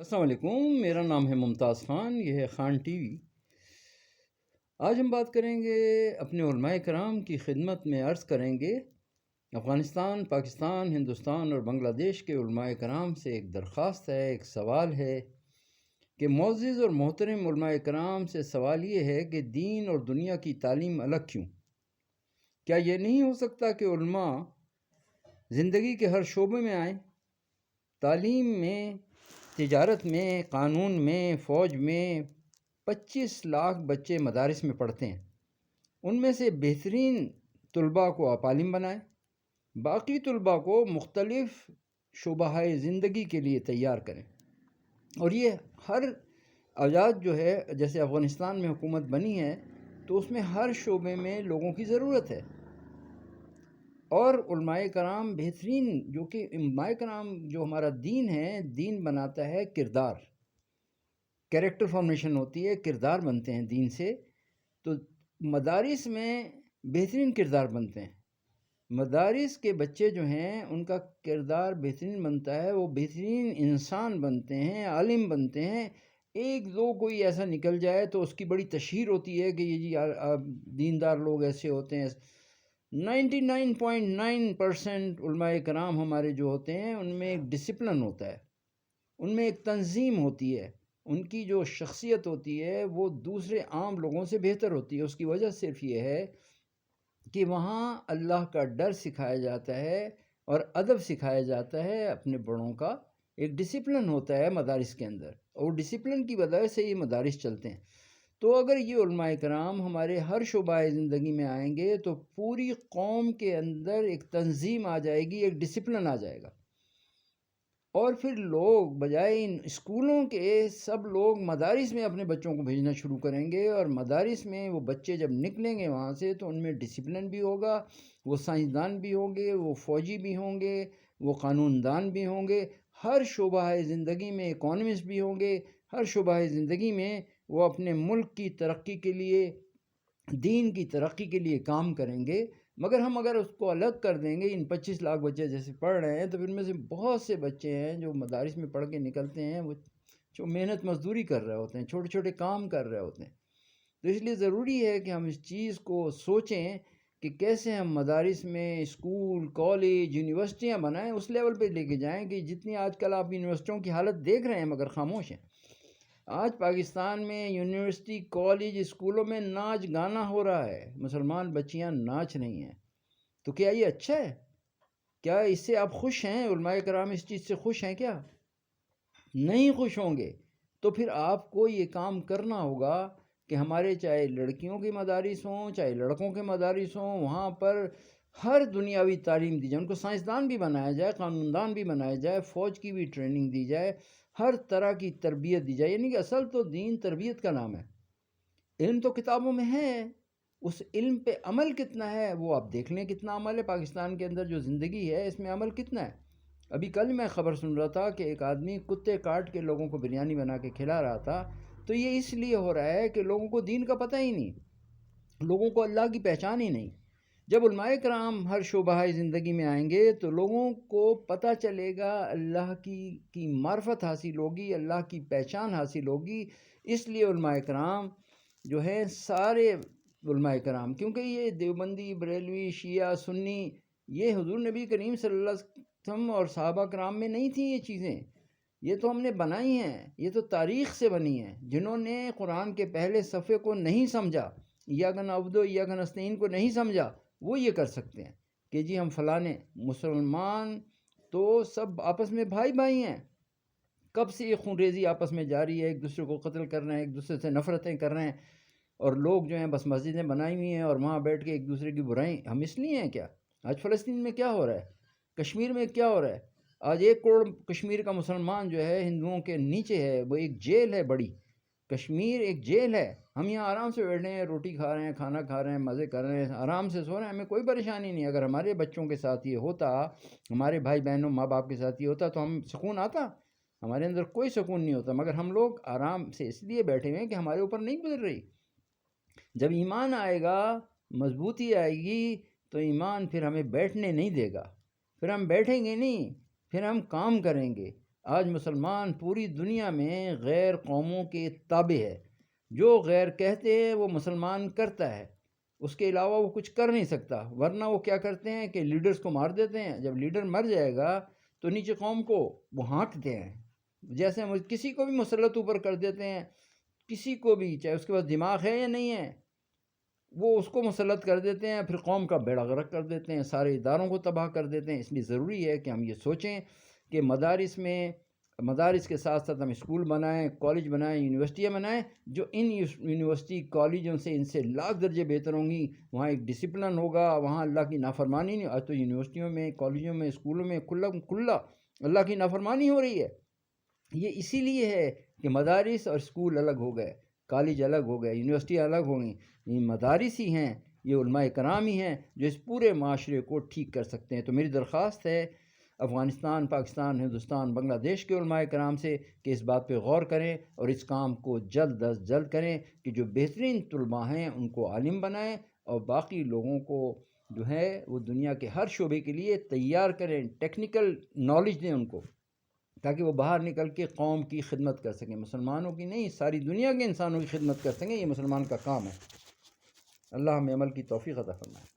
السلام علیکم، میرا نام ہے ممتاز خان، یہ ہے خان ٹی وی۔ آج ہم بات کریں گے اپنے علماء کرام کی خدمت میں عرض کریں گے افغانستان، پاکستان، ہندوستان اور بنگلہ دیش کے علماء کرام سے ایک درخواست ہے، ایک سوال ہے کہ معزز اور محترم علماء کرام سے سوال یہ ہے کہ دین اور دنیا کی تعلیم الگ کیوں؟ کیا یہ نہیں ہو سکتا کہ علماء زندگی کے ہر شعبے میں آئیں؟ تعلیم میں، تجارت میں، قانون میں، فوج میں 25 لاکھ بچے مدارس میں پڑھتے ہیں۔ ان میں سے بہترین طلباء کو آپ عالم بنائیں، باقی طلباء کو مختلف شعبہ زندگی کے لیے تیار کریں۔ اور یہ ہر آزاد جو ہے، جیسے افغانستان میں حکومت بنی ہے تو اس میں ہر شعبے میں لوگوں کی ضرورت ہے، اور علماء کرام بہترین، جو کہ علماء کرام جو ہمارا دین ہے، دین بناتا ہے کردار، کیریکٹر فارمیشن ہوتی ہے، کردار بنتے ہیں دین سے۔ تو مدارس میں بہترین کردار بنتے ہیں، مدارس کے بچے جو ہیں ان کا کردار بہترین بنتا ہے، وہ بہترین انسان بنتے ہیں، عالم بنتے ہیں۔ ایک دو کوئی ایسا نکل جائے تو اس کی بڑی تشہیر ہوتی ہے کہ یہ جی دیندار لوگ ایسے ہوتے ہیں۔ 99.9% علماء کرام ہمارے جو ہوتے ہیں ان میں ایک ڈسپلن ہوتا ہے، ان میں ایک تنظیم ہوتی ہے، ان کی جو شخصیت ہوتی ہے وہ دوسرے عام لوگوں سے بہتر ہوتی ہے۔ اس کی وجہ صرف یہ ہے کہ وہاں اللہ کا ڈر سکھایا جاتا ہے اور ادب سکھایا جاتا ہے، اپنے بڑوں کا ایک ڈسپلن ہوتا ہے مدارس کے اندر، اور ڈسپلن کی وجہ سے یہ مدارس چلتے ہیں۔ تو اگر یہ علماء کرام ہمارے ہر شعبہ زندگی میں آئیں گے تو پوری قوم کے اندر ایک تنظیم آ جائے گی، ایک ڈسپلن آ جائے گا، اور پھر لوگ بجائے ان اسکولوں کے سب لوگ مدارس میں اپنے بچوں کو بھیجنا شروع کریں گے، اور مدارس میں وہ بچے جب نکلیں گے وہاں سے تو ان میں ڈسپلن بھی ہوگا، وہ سائنسدان بھی ہوں گے، وہ فوجی بھی ہوں گے، وہ قانون دان بھی ہوں گے، ہر شعبہ زندگی میں اکانومسٹ بھی ہوں گے، ہر شعبہ زندگی میں وہ اپنے ملک کی ترقی کے لیے، دین کی ترقی کے لیے کام کریں گے۔ مگر ہم اگر اس کو الگ کر دیں گے، ان 25 لاکھ بچے جیسے پڑھ رہے ہیں، تو پھر ان میں سے بہت سے بچے ہیں جو مدارس میں پڑھ کے نکلتے ہیں، وہ جو محنت مزدوری کر رہے ہوتے ہیں، چھوٹے چھوٹے کام کر رہے ہوتے ہیں۔ تو اس لیے ضروری ہے کہ ہم اس چیز کو سوچیں کہ کیسے ہم مدارس میں اسکول، کالج، یونیورسٹیاں بنائیں، اس لیول پہ لے کے جائیں کہ جتنی آج کل آپ یونیورسٹیوں کی حالت دیکھ رہے ہیں مگر خاموش ہیں۔ آج پاکستان میں یونیورسٹی، کالج، اسکولوں میں ناچ گانا ہو رہا ہے، مسلمان بچیاں ناچ رہی ہیں۔ تو کیا یہ اچھا ہے؟ کیا اس سے آپ خوش ہیں؟ علماء کرام اس چیز سے خوش ہیں کیا؟ نہیں خوش ہوں گے تو پھر آپ کو یہ کام کرنا ہوگا کہ ہمارے چاہے لڑکیوں کے مدارس ہوں، چاہے لڑکوں کے مدارس ہوں، وہاں پر ہر دنیاوی تعلیم دی جائے، ان کو سائنسدان بھی بنایا جائے، قانون دان بھی بنایا جائے، فوج کی بھی ٹریننگ دی جائے، ہر طرح کی تربیت دی جائے۔ یعنی کہ اصل تو دین تربیت کا نام ہے۔ علم تو کتابوں میں ہے، اس علم پہ عمل کتنا ہے وہ آپ دیکھ لیں، کتنا عمل ہے پاکستان کے اندر جو زندگی ہے اس میں عمل کتنا ہے۔ ابھی کل میں خبر سن رہا تھا کہ ایک آدمی کتے کاٹ کے لوگوں کو بریانی بنا کے کھلا رہا تھا۔ تو یہ اس لیے ہو رہا ہے کہ لوگوں کو دین کا پتہ ہی نہیں، لوگوں کو اللہ کی پہچان ہی نہیں۔ جب علماء کرام ہر شعبہ زندگی میں آئیں گے تو لوگوں کو پتہ چلے گا، اللہ کی معرفت حاصل ہوگی، اللہ کی پہچان حاصل ہوگی۔ اس لیے علماء کرام جو ہیں، سارے علماء کرام، کیونکہ یہ دیوبندی، بریلوی، شیعہ، سنی، یہ حضور نبی کریم صلی اللہ علیہ وسلم اور صحابہ کرام میں نہیں تھیں یہ چیزیں، یہ تو ہم نے بنائی ہیں، یہ تو تاریخ سے بنی ہیں۔ جنہوں نے قرآن کے پہلے صفحے کو نہیں سمجھا، ایاک نعبد و ایاک نستعین کو نہیں سمجھا، وہ یہ کر سکتے ہیں کہ جی ہم فلانے مسلمان تو سب آپس میں بھائی بھائی ہیں، کب سے یہ خون ریزی آپس میں جاری ہے، ایک دوسرے کو قتل کر رہے ہیں، ایک دوسرے سے نفرتیں کر رہے ہیں، اور لوگ جو ہیں بس مسجدیں بنائی ہوئی ہیں اور وہاں بیٹھ کے ایک دوسرے کی برائیں ہم اس لیے ہیں کیا؟ آج فلسطین میں کیا ہو رہا ہے، کشمیر میں کیا ہو رہا ہے؟ آج 1 کروڑ کشمیر کا مسلمان جو ہے ہندوؤں کے نیچے ہے، وہ ایک جیل ہے بڑی، کشمیر ایک جیل ہے۔ ہم یہاں آرام سے بیٹھے ہیں، روٹی کھا رہے ہیں، کھانا کھا رہے ہیں، مزے کر رہے ہیں، آرام سے سو رہے ہیں، ہمیں کوئی پریشانی نہیں۔ اگر ہمارے بچوں کے ساتھ یہ ہوتا، ہمارے بھائی بہنوں، ماں باپ کے ساتھ یہ ہوتا تو ہم سکون آتا؟ ہمارے اندر کوئی سکون نہیں ہوتا، مگر ہم لوگ آرام سے اس لیے بیٹھے ہوئے ہیں کہ ہمارے اوپر نہیں گزر رہی۔ جب ایمان آئے گا، مضبوطی آئے گی، تو ایمان پھر ہمیں بیٹھنے نہیں دے گا، پھر ہم بیٹھیں گے نہیں، پھر ہم کام کریں گے۔ آج مسلمان پوری دنیا میں غیر قوموں کے تابع ہے. جو غیر کہتے ہیں وہ مسلمان کرتا ہے، اس کے علاوہ وہ کچھ کر نہیں سکتا. ورنہ وہ کیا کرتے ہیں کہ لیڈرز کو مار دیتے ہیں. جب لیڈر مر جائے گا تو نیچے قوم کو وہ ہانکتے ہیں. جیسے ہم کسی کو بھی مسلط اوپر کر دیتے ہیں، کسی کو بھی، چاہے اس کے پاس دماغ ہے یا نہیں ہے، وہ اس کو مسلط کر دیتے ہیں، پھر قوم کا بیڑا غرق کر دیتے ہیں، سارے اداروں کو تباہ کر دیتے ہیں. اس لیے ضروری ہے کہ ہم یہ سوچیں کہ مدارس کے ساتھ ساتھ ہم اسکول بنائیں، کالج بنائیں، یونیورسٹیاں بنائیں، جو ان یونیورسٹی کالجوں سے ان سے لاکھ درجے بہتر ہوں گی. وہاں ایک ڈسپلن ہوگا، وہاں اللہ کی نافرمانی نہیں. آج تو یونیورسٹیوں میں، کالجوں میں، اسکولوں میں کھلا اللہ کی نافرمانی ہو رہی ہے. یہ اسی لیے ہے کہ مدارس اور اسکول الگ ہو گئے، کالج الگ ہو گئے، یونیورسٹی الگ ہو گئیں. یہ مدارس ہی ہیں، یہ علماء کرام ہی ہیں جو اس پورے معاشرے کو ٹھیک کر سکتے ہیں. تو میری درخواست ہے افغانستان، پاکستان، ہندوستان، بنگلہ دیش کے علماء کرام سے کہ اس بات پہ غور کریں اور اس کام کو جلد از جلد کریں کہ جو بہترین طلباء ہیں ان کو عالم بنائیں، اور باقی لوگوں کو جو ہے وہ دنیا کے ہر شعبے کے لیے تیار کریں، ٹیکنیکل نالج دیں ان کو، تاکہ وہ باہر نکل کے قوم کی خدمت کر سکیں. مسلمانوں کی نہیں، ساری دنیا کے انسانوں کی خدمت کر سکیں. یہ مسلمان کا کام ہے. اللہ ہمیں عمل کی توفیق عطا فرمائے.